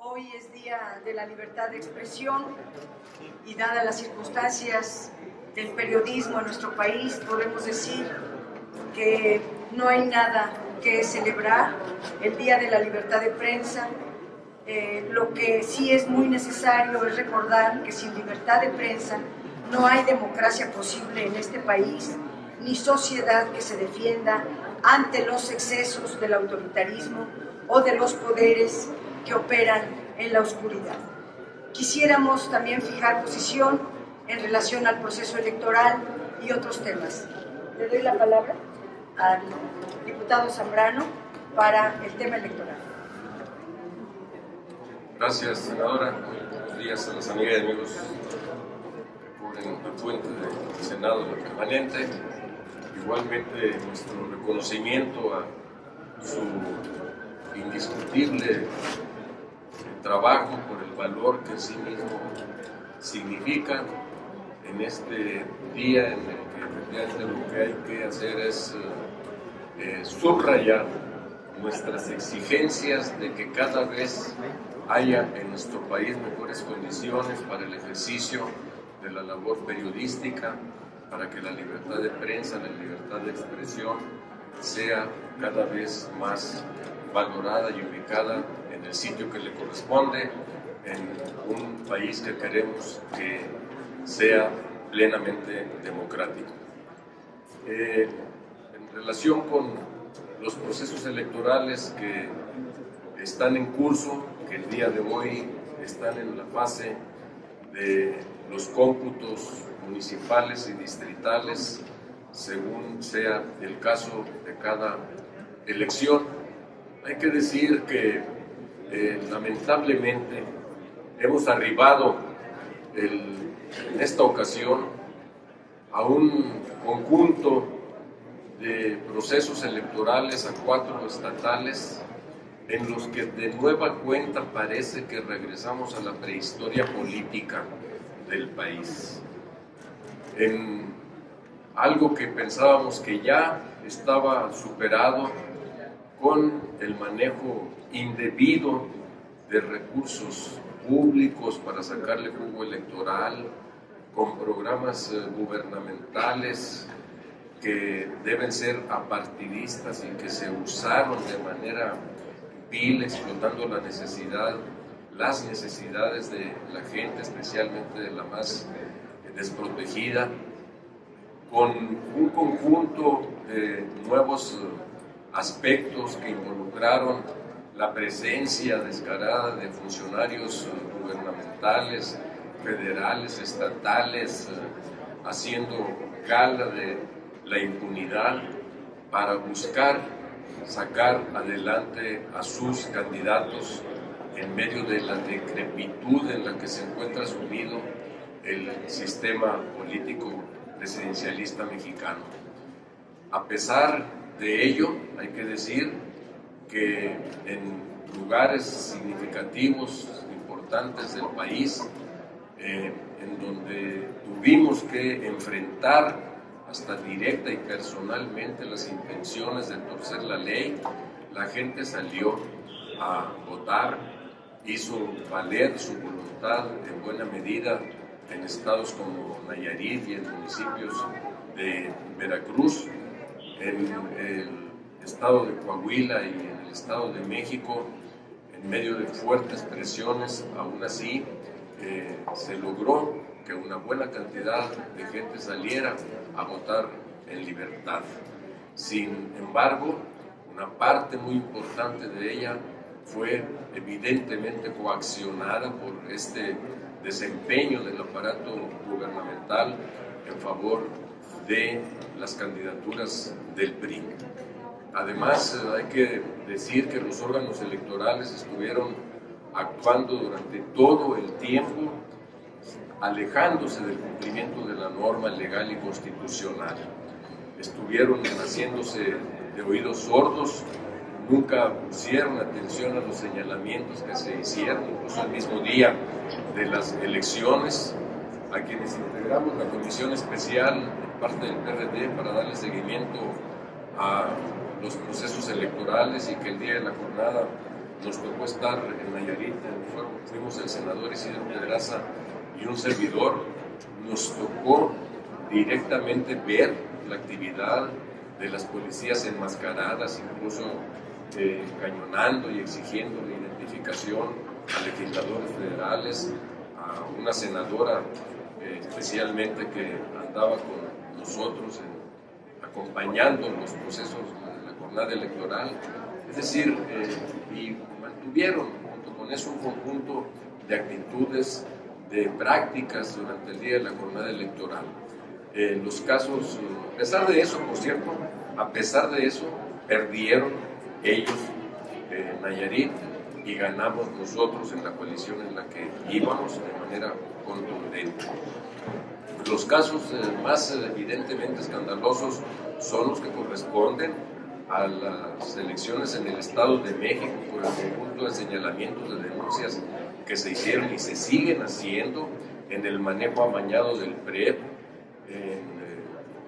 Hoy es Día de la Libertad de Expresión y dadas las circunstancias del periodismo en nuestro país, podemos decir que no hay nada que celebrar el Día de la Libertad de Prensa. Lo que sí es muy necesario es recordar que sin libertad de prensa no hay democracia posible en este país, ni sociedad que se defienda ante los excesos del autoritarismo o de los poderes que operan en la oscuridad. Quisiéramos también fijar posición en relación al proceso electoral y otros temas. Le doy la palabra al diputado Zambrano para el tema electoral. Gracias, senadora. Buenos días a las amigas y amigos que cubren la fuente del Senado, la permanente. Igualmente, nuestro reconocimiento a su indiscutible trabajo por el valor que en sí mismo significa en este día en el que efectivamente lo que hay que hacer es subrayar nuestras exigencias de que cada vez haya en nuestro país mejores condiciones para el ejercicio de la labor periodística, para que la libertad de prensa, la libertad de expresión sea cada vez más valorada y ubicada en el sitio que le corresponde, en un país que queremos que sea plenamente democrático. En relación con los procesos electorales que están en curso, que el día de hoy están en la fase de los cómputos municipales y distritales, según sea el caso de cada elección, hay que decir que lamentablemente hemos arribado en esta ocasión a un conjunto de procesos electorales a 4 estatales en los que de nueva cuenta parece que regresamos a la prehistoria política del país. En algo que pensábamos que ya estaba superado con el manejo indebido de recursos públicos para sacarle jugo electoral, con programas gubernamentales que deben ser apartidistas y que se usaron de manera vil, explotando las necesidades de la gente, especialmente de la más desprotegida, con un conjunto de nuevos aspectos que involucraron la presencia descarada de funcionarios gubernamentales, federales, estatales, haciendo gala de la impunidad para buscar sacar adelante a sus candidatos en medio de la decrepitud en la que se encuentra sumido el sistema político presidencialista mexicano. A pesar de ello, hay que decir que en lugares significativos, importantes del país, en donde tuvimos que enfrentar hasta directa y personalmente las intenciones de torcer la ley, la gente salió a votar, hizo valer su voluntad en buena medida en estados como Nayarit y en municipios de Veracruz, en el estado de Coahuila y en el estado de México, en medio de fuertes presiones. Aún así se logró que una buena cantidad de gente saliera a votar en libertad. Sin embargo, una parte muy importante de ella fue evidentemente coaccionada por este desempeño del aparato gubernamental en favor de las candidaturas del PRI. Además, hay que decir que los órganos electorales estuvieron actuando durante todo el tiempo alejándose del cumplimiento de la norma legal y constitucional. Estuvieron haciéndose de oídos sordos, nunca pusieron atención a los señalamientos que se hicieron, incluso el mismo día de las elecciones, a quienes integramos la comisión especial de parte del PRD para darle seguimiento a los procesos electorales y que el día de la jornada nos tocó estar en Nayarit, fuimos el senador Isidro Pedraza y un servidor, nos tocó directamente ver la actividad de las policías enmascaradas, incluso cañonando y exigiendo la identificación a legisladores federales, a una senadora especialmente que andaba con nosotros acompañando los procesos de la jornada electoral. Es decir, y mantuvieron junto con eso un conjunto de actitudes, de prácticas durante el día de la jornada electoral. Los casos, a pesar de eso, por cierto, a pesar de eso, perdieron ellos Nayarit y ganamos nosotros en la coalición en la que íbamos de manera contundente. Los casos más evidentemente escandalosos son los que corresponden a las elecciones en el Estado de México por el conjunto de señalamientos, de denuncias que se hicieron y se siguen haciendo en el manejo amañado del PREP, en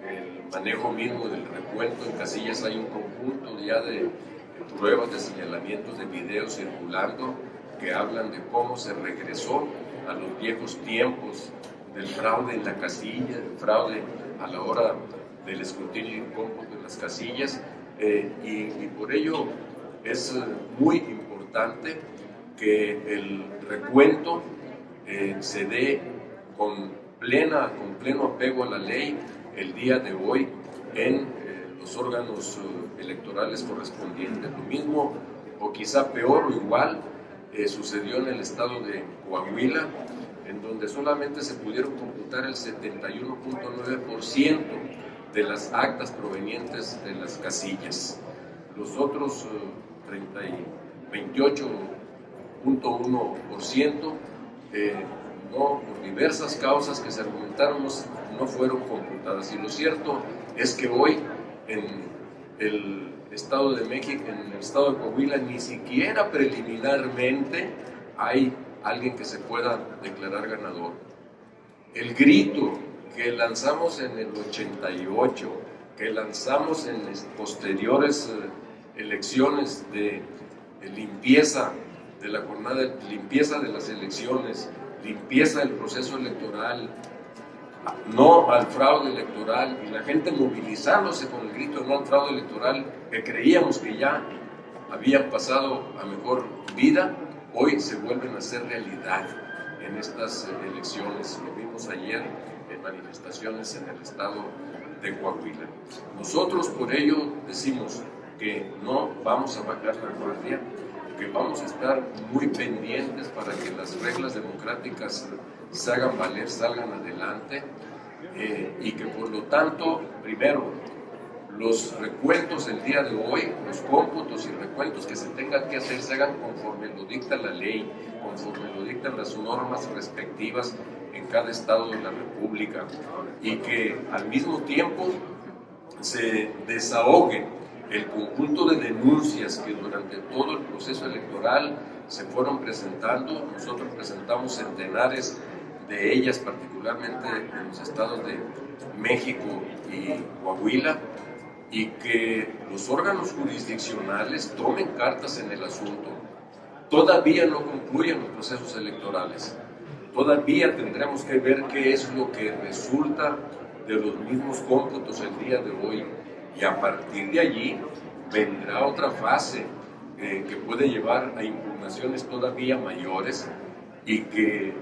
el manejo mismo del recuento en casillas. Hay un conjunto ya de pruebas, de señalamientos, de videos circulando que hablan de cómo se regresó a los viejos tiempos del fraude en la casilla, del fraude a la hora del escrutinio y cómputo en las casillas, y por ello es muy importante que el recuento se dé con pleno apego a la ley el día de hoy en los órganos electorales correspondientes. Lo mismo, o quizá peor o igual, sucedió en el estado de Coahuila, en donde solamente se pudieron computar el 71.9% de las actas provenientes de las casillas. Los otros 28.1% no, por diversas causas que se argumentaron, no fueron computadas. Y lo cierto es que hoy en el Estado de México, en el Estado de Coahuila, ni siquiera preliminarmente hay alguien que se pueda declarar ganador. El grito que lanzamos en el 88, que lanzamos en las posteriores elecciones de limpieza de la jornada, limpieza de las elecciones, limpieza del proceso electoral, no al fraude electoral, y la gente movilizándose con el grito no al fraude electoral, que creíamos que ya habían pasado a mejor vida, hoy se vuelven a hacer realidad en estas elecciones. Lo vimos ayer en manifestaciones en el estado de Coahuila. Nosotros por ello decimos que no vamos a bajar la guardia, que vamos a estar muy pendientes para que las reglas democráticas se hagan valer, salgan adelante, y que por lo tanto, primero, los recuentos el día de hoy, los cómputos y recuentos que se tengan que hacer, se hagan conforme lo dicta la ley, conforme lo dictan las normas respectivas en cada estado de la República, y que al mismo tiempo se desahogue el conjunto de denuncias que durante todo el proceso electoral se fueron presentando. Nosotros presentamos centenares de ellas, particularmente en los estados de México y Coahuila, y que los órganos jurisdiccionales tomen cartas en el asunto. Todavía no concluyen los procesos electorales, todavía tendremos que ver qué es lo que resulta de los mismos cómputos el día de hoy, y a partir de allí vendrá otra fase que puede llevar a impugnaciones todavía mayores, y que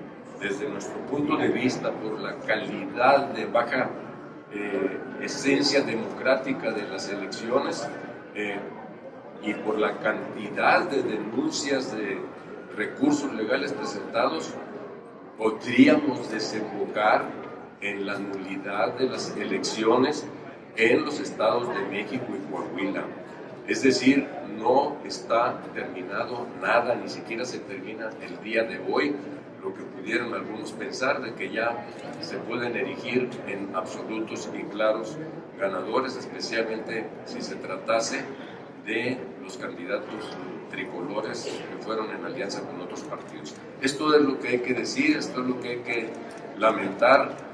desde nuestro punto de vista, por la calidad de baja esencia democrática de las elecciones y por la cantidad de denuncias de recursos legales presentados, podríamos desembocar en la nulidad de las elecciones en los estados de México y Coahuila. Es decir, no está terminado nada, ni siquiera se termina el día de hoy, lo que pudieran algunos pensar de que ya se pueden erigir en absolutos y claros ganadores, especialmente si se tratase de los candidatos tricolores que fueron en alianza con otros partidos. Esto es lo que hay que decir, esto es lo que hay que lamentar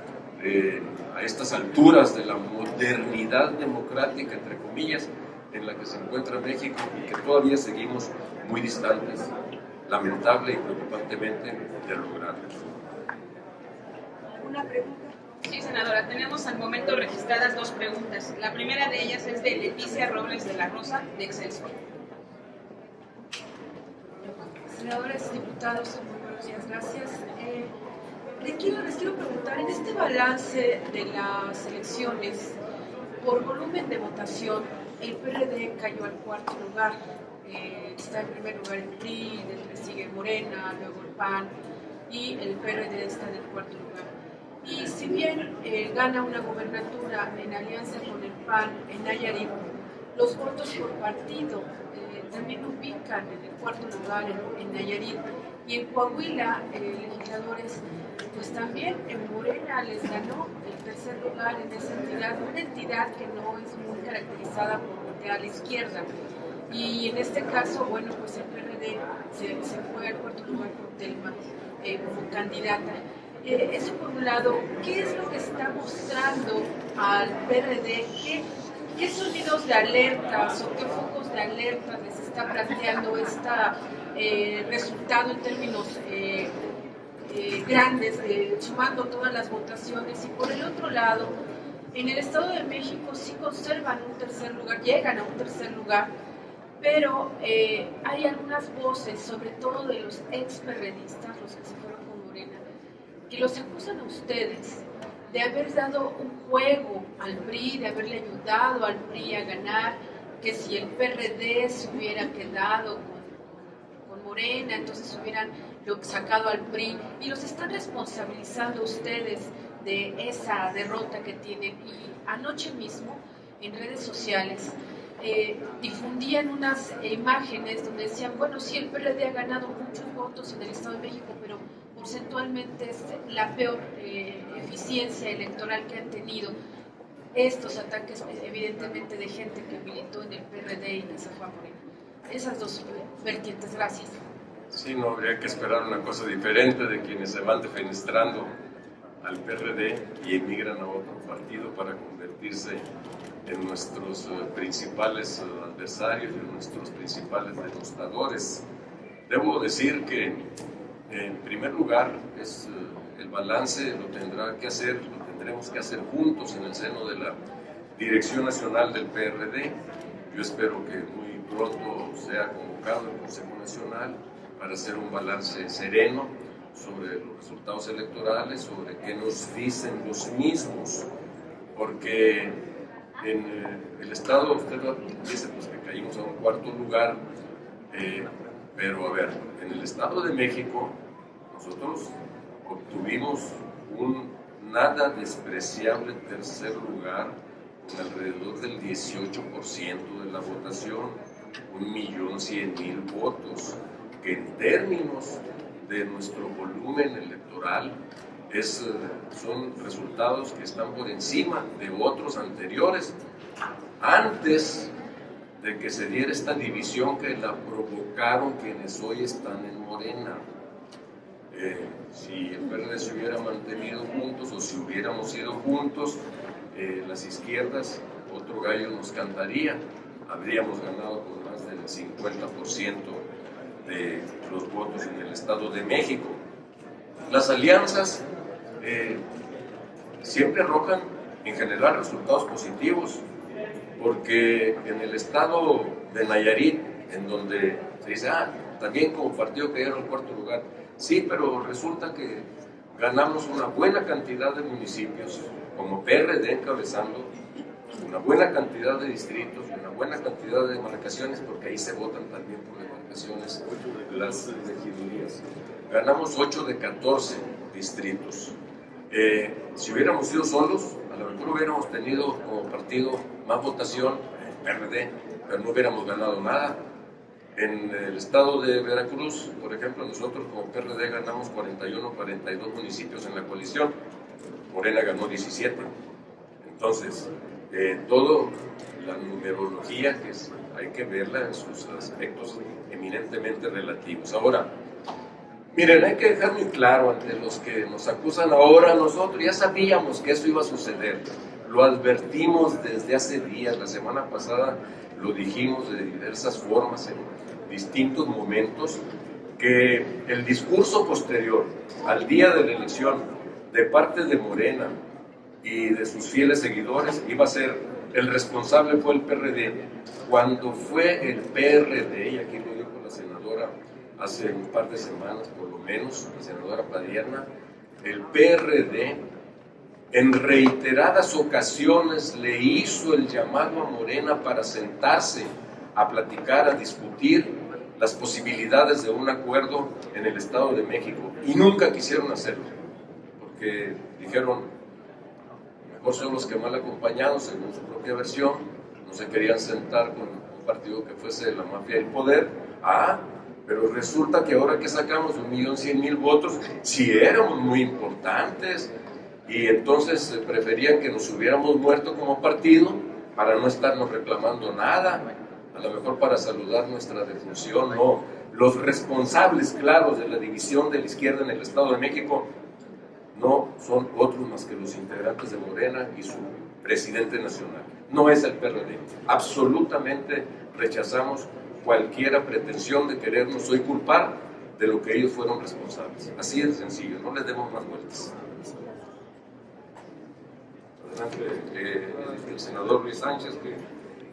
a estas alturas de la modernidad democrática, entre comillas, en la que se encuentra México y que todavía seguimos muy distantes, lamentable y preocupantemente, de lograrlo. ¿Una pregunta? Sí, senadora, tenemos al momento registradas 2 preguntas. La primera de ellas es de Leticia Robles de la Rosa, de Excelsior. Senadores, diputados, muy buenos días, gracias. Les quiero preguntar, en este balance de las elecciones, por volumen de votación, el PRD cayó al 4º lugar. Está en primer lugar el PRI, después sigue Morena, luego el PAN, y el PRD está en el 4º lugar. Y si bien gana una gobernatura en alianza con el PAN en Nayarit, los votos por partido también ubican en el 4º lugar en Nayarit. Y en Coahuila, legisladores, pues también en Morena les ganó el 3er lugar en esa entidad, una entidad que no es muy caracterizada por voltear a la izquierda. Y en este caso, bueno, pues el PRD se fue al 4º lugar con Telma como candidata. Eso por un lado, ¿qué es lo que está mostrando al PRD? ¿Qué sonidos de alertas o qué focos de alerta les está planteando este resultado en términos grandes, sumando todas las votaciones? Y por el otro lado, en el Estado de México sí conservan un 3er lugar, llegan a un 3er lugar, pero hay algunas voces, sobre todo de los ex-perredistas, los que se fueron con Morena, que los acusan a ustedes de haber dado un juego al PRI, de haberle ayudado al PRI a ganar, que si el PRD se hubiera quedado con Morena, entonces hubieran sacado al PRI, y los están responsabilizando ustedes de esa derrota que tienen. Y anoche mismo, en redes sociales, difundían unas imágenes donde decían, bueno, sí, el PRD ha ganado muchos votos en el Estado de México, pero porcentualmente es la peor eficiencia electoral que han tenido. Estos ataques, evidentemente, de gente que militó en el PRD y que se fue a Morena. Esas 2 vertientes, gracias. Sí, no habría que esperar una cosa diferente de quienes se van defenestrando al PRD y emigran a otro partido para convertirse en nuestros principales adversarios, en nuestros principales denostadores. Debo decir que, en primer lugar, el balance lo tendremos que hacer juntos en el seno de la Dirección Nacional del PRD. Yo espero que muy pronto sea convocado el Consejo Nacional para hacer un balance sereno sobre los resultados electorales, sobre qué nos dicen los mismos, porque en el Estado, usted dice pues, que caímos a un 4º lugar, pero a ver, en el Estado de México nosotros obtuvimos un nada despreciable 3er lugar, con alrededor del 18% de la votación, 1.100.000 votos, que en términos de nuestro volumen electoral son resultados que están por encima de otros anteriores, antes de que se diera esta división que la provocaron quienes hoy están en Morena. Si el PRD se hubiera mantenido juntos o si hubiéramos ido juntos, las izquierdas, otro gallo nos cantaría, habríamos ganado con más del 50% de los votos en el Estado de México. Las alianzas siempre arrojan en general resultados positivos, porque en el estado de Nayarit, en donde se dice, también como partido cayeron al 4º lugar, sí, pero resulta que ganamos una buena cantidad de municipios, como PRD encabezando, una buena cantidad de distritos, una buena cantidad de demarcaciones, porque ahí se votan también por demarcaciones las regidurías. Ganamos 8 de 14 distritos. Si hubiéramos ido solos, a lo mejor hubiéramos tenido como partido más votación, PRD, pero no hubiéramos ganado nada. En el estado de Veracruz, por ejemplo, nosotros como PRD ganamos 42 municipios en la coalición, Morena ganó 17. Entonces, toda la numerología hay que verla en sus aspectos eminentemente relativos. Ahora, miren, hay que dejar muy claro ante los que nos acusan ahora, nosotros ya sabíamos que eso iba a suceder. lo advertimos desde hace días, la semana pasada lo dijimos de diversas formas en distintos momentos, que el discurso posterior al día de la elección de parte de Morena y de sus fieles seguidores iba a ser, el responsable fue el PRD, cuando fue el PRD, y aquí lo dijo la senadora hace un par de semanas por lo menos, la senadora Padierna, el PRD en reiteradas ocasiones le hizo el llamado a Morena para sentarse a platicar, a discutir las posibilidades de un acuerdo en el Estado de México, y nunca quisieron hacerlo, porque dijeron, mejor son los que mal acompañados, según su propia versión, no se querían sentar con un partido que fuese la mafia del poder. Pero resulta que ahora que sacamos 1.100.000 votos, sí éramos muy importantes, y entonces preferían que nos hubiéramos muerto como partido para no estarnos reclamando nada, a lo mejor para saludar nuestra defunción. No, los responsables claros de la división de la izquierda en el Estado de México no son otros más que los integrantes de Morena y su presidente nacional, no es el PRD. Absolutamente rechazamos cualquier pretensión de querernos hoy culpar de lo que ellos fueron responsables. Así de sencillo, no les demos más vueltas. Adelante, el senador Luis Sánchez, que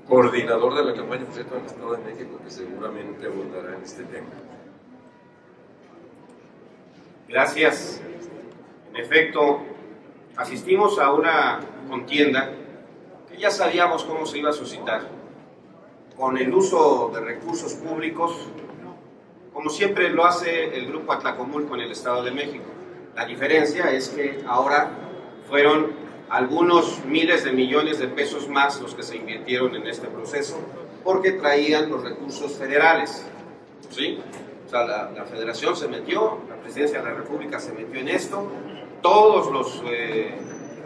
coordinador de la campaña por cierto en el Estado de México, que seguramente abordará en este tema. Gracias. En efecto, asistimos a una contienda que ya sabíamos cómo se iba a suscitar, con el uso de recursos públicos, como siempre lo hace el Grupo Atlacomulco en el Estado de México. La diferencia es que ahora fueron algunos miles de millones de pesos más los que se invirtieron en este proceso, porque traían los recursos federales, ¿sí? O sea, la Federación se metió, la Presidencia de la República se metió en esto, todos los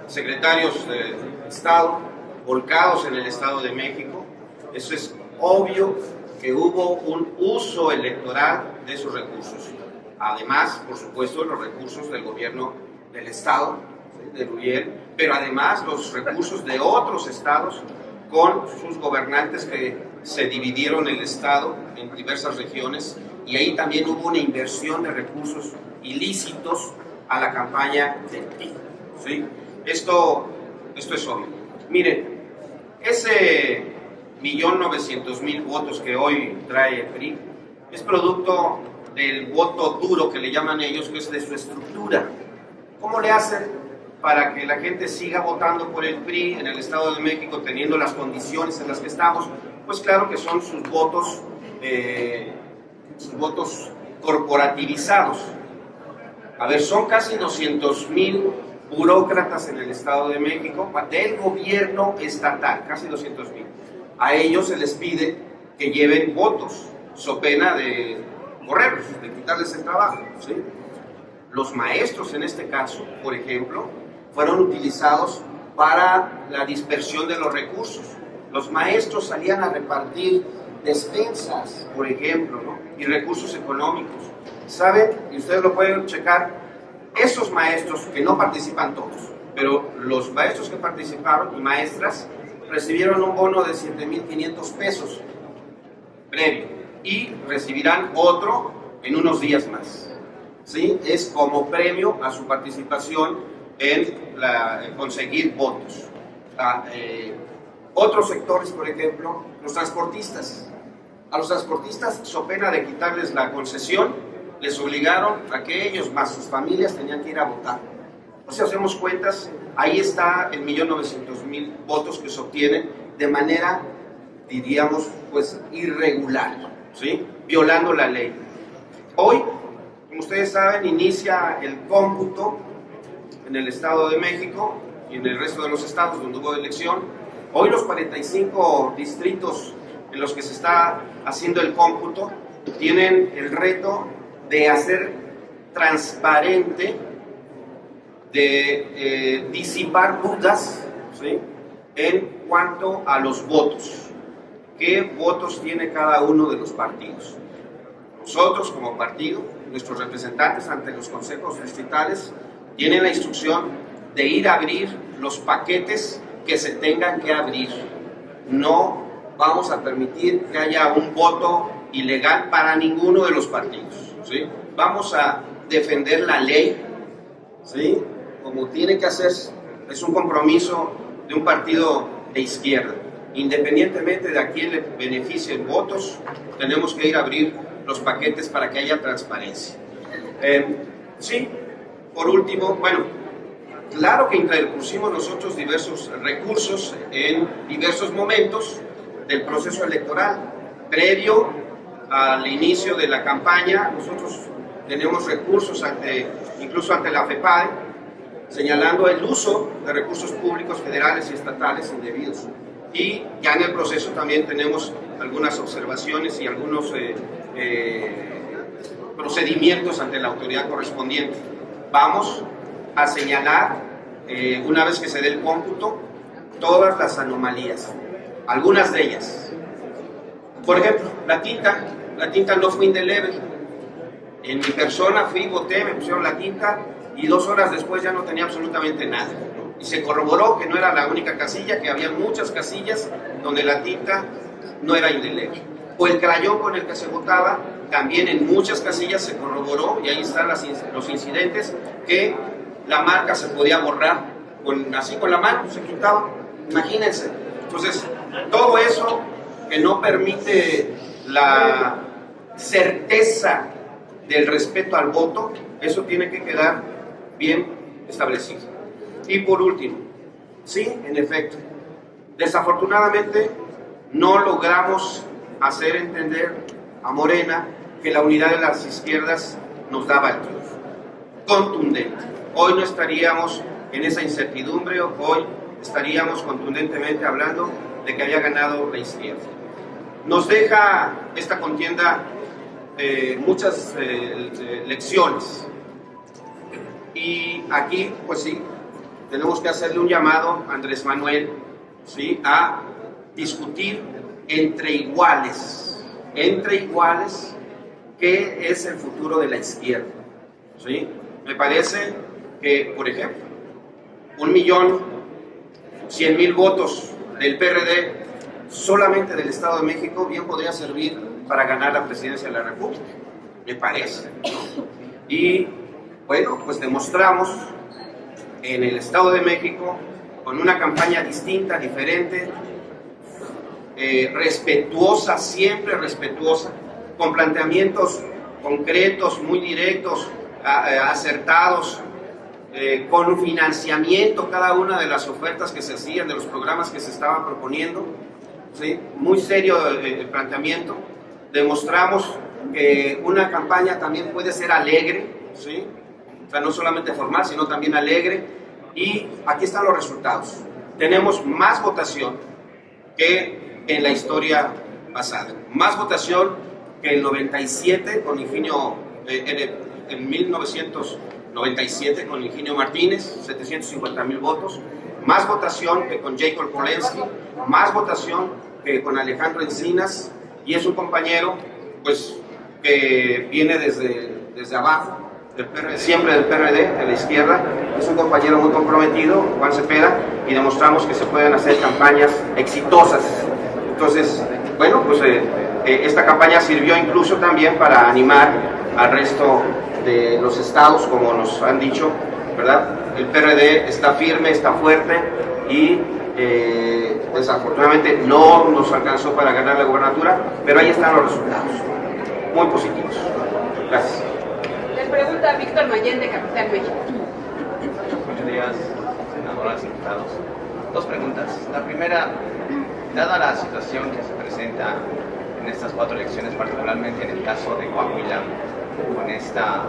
secretarios de Estado volcados en el Estado de México. Eso es obvio que hubo un uso electoral de esos recursos. Además, por supuesto, los recursos del gobierno del Estado, ¿sí?, de Luriel, pero además los recursos de otros estados con sus gobernantes que se dividieron el Estado en diversas regiones, y ahí también hubo una inversión de recursos ilícitos a la campaña del PRI, ¿sí? Esto es obvio. Miren, ese 1.900.000 votos que hoy trae el PRI es producto del voto duro que le llaman ellos, que es de su estructura. ¿Cómo le hacen para que la gente siga votando por el PRI en el Estado de México teniendo las condiciones en las que estamos? Pues claro que son sus votos corporativizados. A ver, son casi 200.000 burócratas en el Estado de México del gobierno estatal, casi 200.000. A ellos se les pide que lleven votos, so pena de correrlos, de quitarles el trabajo, ¿sí? Los maestros, en este caso, por ejemplo, fueron utilizados para la dispersión de los recursos. Los maestros salían a repartir despensas, por ejemplo, ¿no?, y recursos económicos. ¿Saben? Y ustedes lo pueden checar. Esos maestros, que no participan todos, pero los maestros que participaron y maestras recibieron un bono de 7.500 pesos previo, y recibirán otro en unos días más, ¿sí? Es como premio a su participación en conseguir votos. Otros sectores, por ejemplo, los transportistas. A los transportistas, so pena de quitarles la concesión, les obligaron a que ellos más sus familias tenían que ir a votar. O sea, hacemos cuentas, ahí está el 1.900.000 votos que se obtienen de manera, diríamos, pues irregular, ¿sí?, violando la ley. Hoy, como ustedes saben, inicia el cómputo en el Estado de México y en el resto de los estados donde hubo elección. Hoy los 45 distritos en los que se está haciendo el cómputo tienen el reto de hacer transparente, de disipar dudas, ¿sí?, en cuanto a los votos. ¿Qué votos tiene cada uno de los partidos? Nosotros, como partido, nuestros representantes ante los consejos distritales tienen la instrucción de ir a abrir los paquetes que se tengan que abrir. No vamos a permitir que haya un voto ilegal para ninguno de los partidos, ¿sí? Vamos a defender la ley, ¿sí? Como tiene que hacerse. Es un compromiso de un partido de izquierda. Independientemente de a quién le beneficien votos, tenemos que ir a abrir los paquetes para que haya transparencia. Sí, por último, bueno, claro que interpusimos nosotros diversos recursos en diversos momentos del proceso electoral. Previo al inicio de la campaña, nosotros tenemos recursos incluso ante la FEPADE, señalando el uso de recursos públicos federales y estatales indebidos. Y ya en el proceso también tenemos algunas observaciones y algunos procedimientos ante la autoridad correspondiente. Vamos a señalar, una vez que se dé el cómputo, todas las anomalías, algunas de ellas. Por ejemplo, la tinta no fue indeleble. En mi persona fui, voté, me pusieron la tinta y 2 horas después ya no tenía absolutamente nada, ¿no? Y se corroboró que no era la única casilla, que había muchas casillas donde la tinta no era indeleble. O el crayón con el que se votaba, también en muchas casillas se corroboró, y ahí están los incidentes, que la marca se podía borrar así con la mano, se quitaba. Imagínense. Entonces, todo eso que no permite la certeza del respeto al voto, eso tiene que quedar bien establecido. Y por último, sí, en efecto, desafortunadamente no logramos hacer entender a Morena que la unidad de las izquierdas nos daba el triunfo contundente. Hoy no estaríamos en esa incertidumbre, hoy estaríamos contundentemente hablando de que había ganado la izquierda. Nos deja esta contienda muchas lecciones, y aquí pues sí, tenemos que hacerle un llamado a Andrés Manuel, ¿sí?, a discutir entre iguales, qué es el futuro de la izquierda, ¿sí? Me parece que, por ejemplo, 1.100.000 votos del PRD solamente del Estado de México bien podría servir para ganar la presidencia de la República, me parece, ¿no? Y bueno, pues demostramos en el Estado de México, con una campaña distinta, diferente, respetuosa, siempre respetuosa, con planteamientos concretos, muy directos, acertados, con financiamiento cada una de las ofertas que se hacían, de los programas que se estaban proponiendo, ¿sí? Muy serio el planteamiento. Demostramos que una campaña también puede ser alegre, ¿sí? O sea, no solamente formal, sino también alegre. Y aquí están los resultados. Tenemos más votación que en la historia pasada. Más votación que en 97 con Ingenio, en 1997 con Ingenio Martínez, 750,000 votos. Más votación que con Jacob Polensky. Más votación que con Alejandro Encinas. Y es un compañero, pues, que viene desde abajo, del PRD, siempre del PRD, de la izquierda. Es un compañero muy comprometido, Juan Cepeda, y demostramos que se pueden hacer campañas exitosas. Entonces, bueno, pues esta campaña sirvió incluso también para animar al resto de los estados, como nos han dicho, ¿verdad? El PRD está firme, está fuerte, y desafortunadamente no nos alcanzó para ganar la gobernatura, pero ahí están los resultados, muy positivos. Gracias. Les pregunta Víctor Mayén, de Capital México. Buenos días, senadoras y diputados. 2 preguntas. La primera, dada la situación que se presenta en estas 4 elecciones, particularmente en el caso de Coahuila, con esta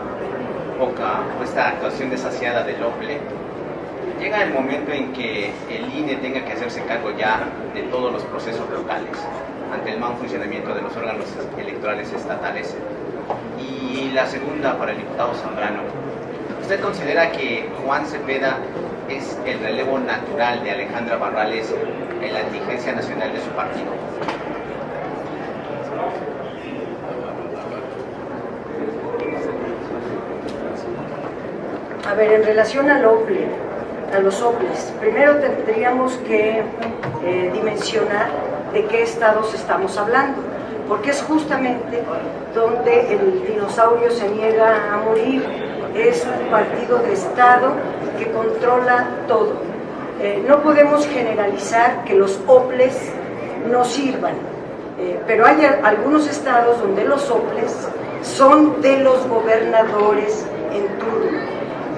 actuación desasiada del OPLE, llega el momento en que el INE tenga que hacerse cargo ya de todos los procesos locales ante el mal funcionamiento de los órganos electorales estatales. Y la segunda, para el diputado Zambrano, ¿usted considera que Juan Cepeda es el relevo natural de Alejandra Barrales en la dirigencia nacional de su partido? A ver, en relación al OPLE, a los OPLES. Primero tendríamos que dimensionar de qué estados estamos hablando, porque es justamente donde el dinosaurio se niega a morir. Es un partido de Estado que controla todo. No podemos generalizar que los OPLES no sirvan, pero hay algunos estados donde los OPLES son de los gobernadores en turno,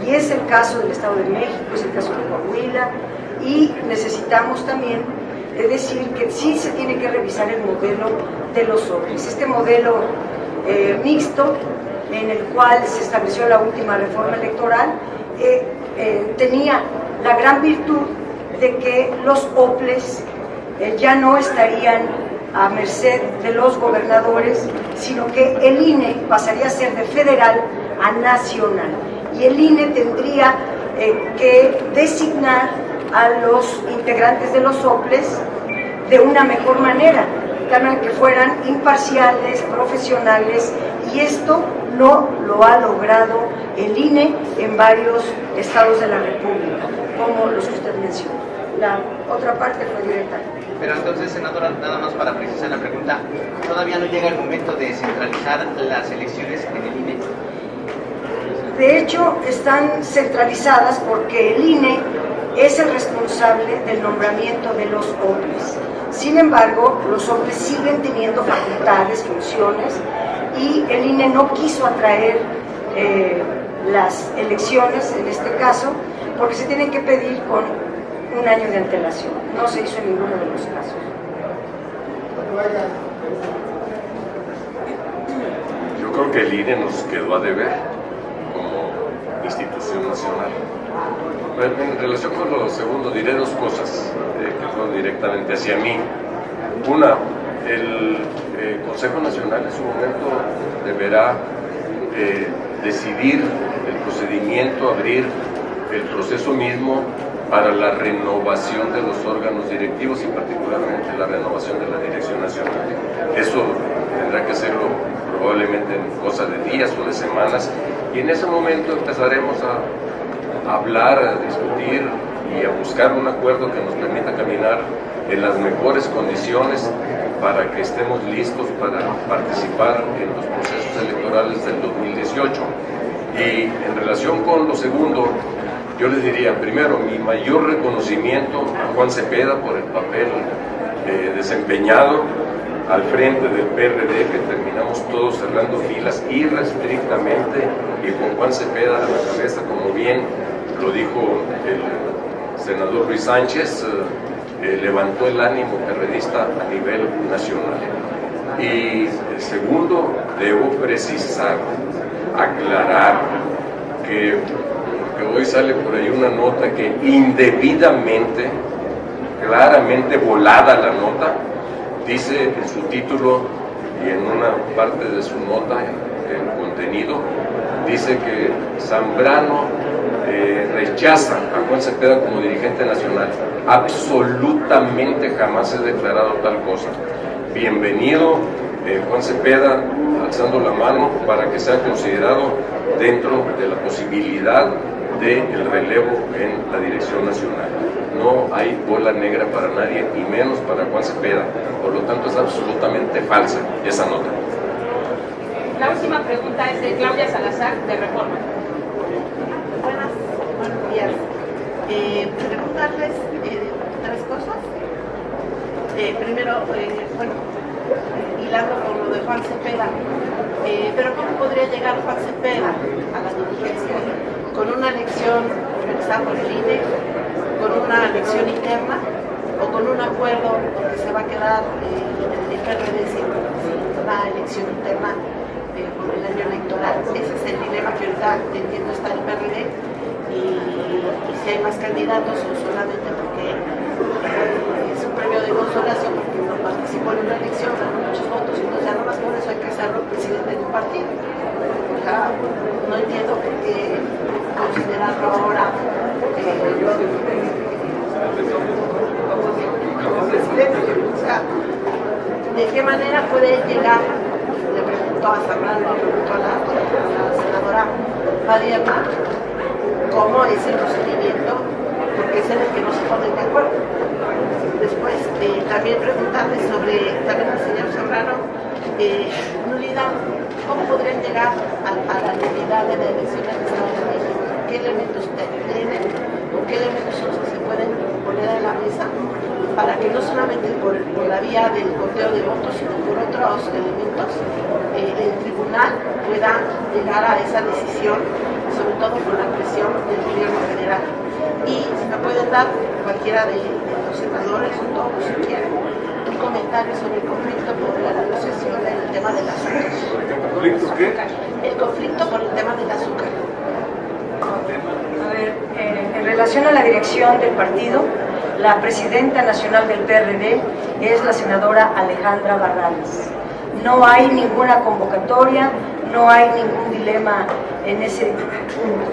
y es el caso del Estado de México, es el caso de Coahuila, y necesitamos también decir que sí se tiene que revisar el modelo de los OPLES. Este modelo mixto, en el cual se estableció la última reforma electoral, tenía la gran virtud de que los OPLES ya no estarían a merced de los gobernadores, sino que el INE pasaría a ser de federal a nacional, y el INE tendría que designar a los integrantes de los OPLES de una mejor manera, que fueran imparciales, profesionales, y esto no lo ha logrado el INE en varios estados de la República, como los que usted menciona. La otra parte fue directa. Pero entonces, senadora, nada más para precisar la pregunta, ¿todavía no llega el momento de centralizar las elecciones en el INE? De hecho, están centralizadas porque el INE es el responsable del nombramiento de los OPLES. Sin embargo, los OPLES siguen teniendo facultades, funciones, y el INE no quiso atraer las elecciones, en este caso, porque se tienen que pedir con un año de antelación. No se hizo en ninguno de los casos. Yo creo que el INE nos quedó a deber como institución nacional. En relación con lo segundo, diré dos cosas que fueron directamente hacia mí. Una, el Consejo Nacional en su momento deberá decidir el procedimiento, abrir el proceso mismo para la renovación de los órganos directivos y particularmente la renovación de la Dirección Nacional. Eso tendrá que hacerlo probablemente en cosa de días o de semanas, y en ese momento empezaremos a hablar, a discutir y a buscar un acuerdo que nos permita caminar en las mejores condiciones para que estemos listos para participar en los procesos electorales del 2018. Y en relación con lo segundo, yo les diría, primero, mi mayor reconocimiento a Juan Cepeda por el papel desempeñado al frente del PRD, que terminamos todos cerrando filas irrestrictamente y con Juan Cepeda a la cabeza, como bien lo dijo el senador Luis Sánchez, levantó el ánimo perredista a nivel nacional. Y segundo, debo precisar, aclarar que hoy sale por ahí una nota que indebidamente, claramente volada la nota, dice en su título y en una parte de su nota, en contenido, dice que Zambrano rechaza a Juan Cepeda como dirigente nacional. Absolutamente jamás he declarado tal cosa. Bienvenido Juan Cepeda, alzando la mano para que sea considerado dentro de la posibilidad del relevo en la Dirección Nacional. No hay bola negra para nadie, y menos para Juan Cepeda. Por lo tanto, es absolutamente falsa esa nota. La última pregunta es de Claudia Salazar, de Reforma. Buenos días. Preguntarles tres cosas. Primero, hilando con lo de Juan Cepeda, pero ¿cómo podría llegar Juan Cepeda a la dirigencia? ¿Con una elección organizada por el INE, con una elección interna, o con un acuerdo donde se va a quedar el PRD sin una elección interna por el año electoral? Ese es el dilema que ahorita entiendo está el PRD, y si hay más candidatos o solamente porque es un premio de consolación porque uno participó en una elección, ganó muchos votos, entonces ya nomás por eso hay que hacerlo presidente de un partido. O sea, no entiendo por qué considerarlo ahora como presidente. O sea, ¿de qué manera puede llegar? Le pregunto a Zambrano, le pregunto a la senadora Padierna, ¿cómo es el procedimiento porque es en el que no se ponen de acuerdo. Después, también preguntarle sobre, también al señor Zambrano, nulidad, ¿cómo podrían llegar a la nulidad de la elección del Estado de México? ¿Qué elementos tienen o qué elementos se pueden poner en la mesa para que no solamente por la vía del conteo de votos, sino por otros elementos, el tribunal pueda llegar a esa decisión, sobre todo con la presión del gobierno federal? Y si me pueden dar cualquiera de los senadores o todos, si quieren, un comentario sobre el conflicto por la negociación del tema del azúcar. ¿El conflicto qué? El conflicto por el tema del azúcar. A ver, en relación a la dirección del partido, la presidenta nacional del PRD es la senadora Alejandra Barrales. No hay ninguna convocatoria, no hay ningún dilema en ese punto.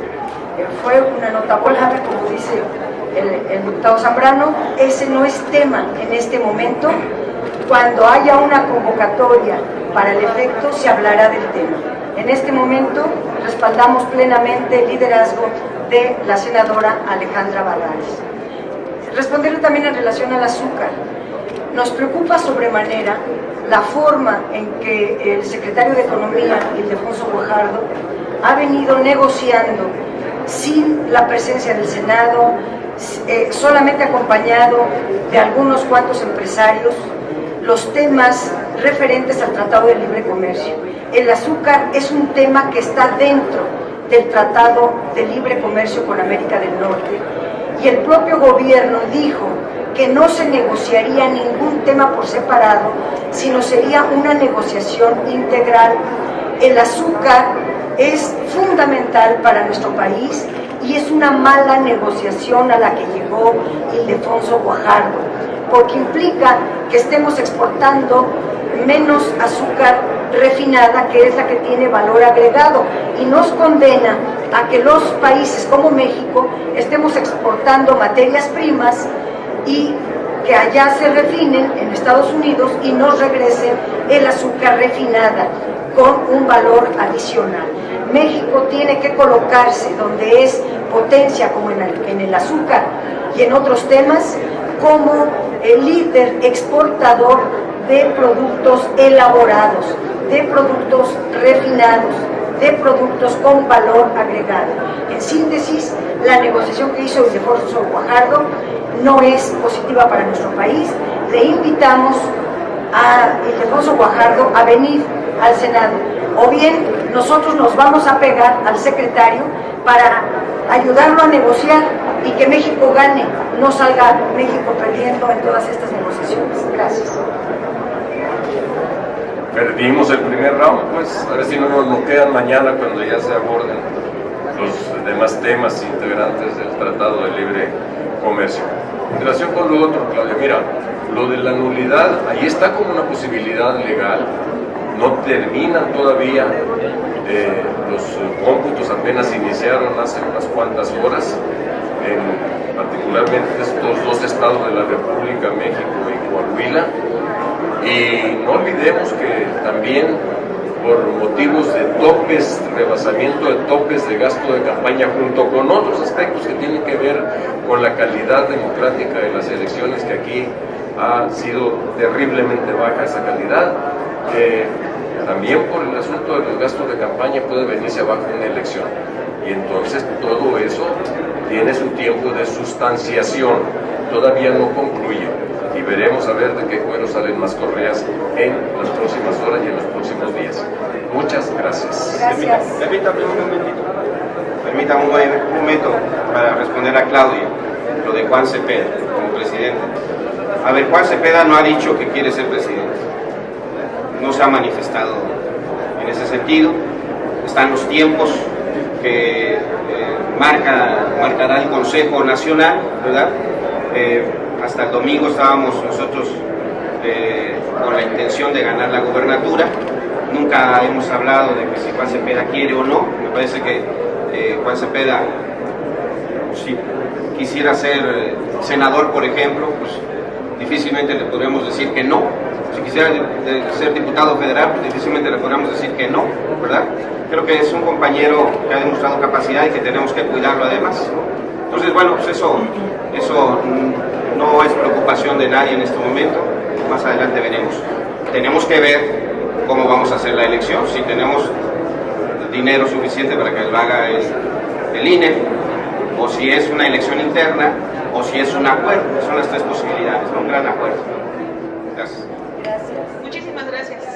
Fue una nota volada, como dice el diputado Zambrano. Ese no es tema en este momento. Cuando haya una convocatoria para el efecto, se hablará del tema. En este momento respaldamos plenamente el liderazgo de la senadora Alejandra Barrales. Responderle también en relación al azúcar. Nos preocupa sobremanera la forma en que el secretario de Economía, Ildefonso Guajardo, ha venido negociando sin la presencia del Senado, solamente acompañado de algunos cuantos empresarios, los temas referentes al Tratado de Libre Comercio. El azúcar es un tema que está dentro del Tratado de Libre Comercio con América del Norte, y el propio gobierno dijo que no se negociaría ningún tema por separado, sino sería una negociación integral. El azúcar es fundamental para nuestro país y es una mala negociación a la que llegó Ildefonso Guajardo, porque implica que estemos exportando menos azúcar refinada, que es la que tiene valor agregado, y nos condena a que los países como México estemos exportando materias primas y que allá se refinen en Estados Unidos y nos regresen el azúcar refinada con un valor adicional. México tiene que colocarse donde es potencia, como en el azúcar y en otros temas, como el líder exportador de productos elaborados, de productos refinados, de productos con valor agregado. En síntesis, la negociación que hizo Ildefonso Guajardo no es positiva para nuestro país. Le invitamos a Ildefonso Guajardo a venir al Senado, o bien nosotros nos vamos a pegar al secretario para ayudarlo a negociar y que México gane, no salga México perdiendo en todas estas negociaciones. Gracias. Perdimos el primer round, pues a ver si no nos bloquean mañana cuando ya se aborden los demás temas integrantes del Tratado de Libre Comercio. En relación con lo otro, Claudia, mira, lo de la nulidad, ahí está como una posibilidad legal, no terminan todavía, los cómputos apenas iniciaron hace unas cuantas horas, particularmente estos dos estados de la República, México y Coahuila, y no olvidemos que también por motivos de topes, rebasamiento de topes de gasto de campaña, junto con otros aspectos que tienen que ver con la calidad democrática de las elecciones, que aquí ha sido terriblemente baja esa calidad, también por el asunto de los gastos de campaña puede venirse abajo una elección, y entonces todo eso tiene su tiempo de sustanciación, todavía no concluye, y veremos a ver de qué cuero salen más correas en las próximas horas y en los próximos días. Muchas gracias. Gracias. Permítame un momentito. Permítame un momento para responder a Claudia, lo de Juan Cepeda como presidente. A ver, Juan Cepeda no ha dicho que quiere ser presidente. No se ha manifestado en ese sentido. Están los tiempos que marcará el Consejo Nacional, ¿verdad? Hasta el domingo estábamos nosotros con la intención de ganar la gubernatura. Nunca hemos hablado de que si Juan Cepeda quiere o no. Me parece que Juan Cepeda, si quisiera ser senador, por ejemplo, pues difícilmente le podríamos decir que no. Si quisiera ser diputado federal, pues difícilmente le podríamos decir que no, ¿verdad? Creo que es un compañero que ha demostrado capacidad y que tenemos que cuidarlo además, ¿no? Entonces, bueno, pues eso no es preocupación de nadie en este momento, más adelante veremos. Tenemos que ver cómo vamos a hacer la elección, si tenemos dinero suficiente para que lo haga el INE, o si es una elección interna, o si es un acuerdo. Son las tres posibilidades, un gran acuerdo. Gracias. Muchísimas gracias.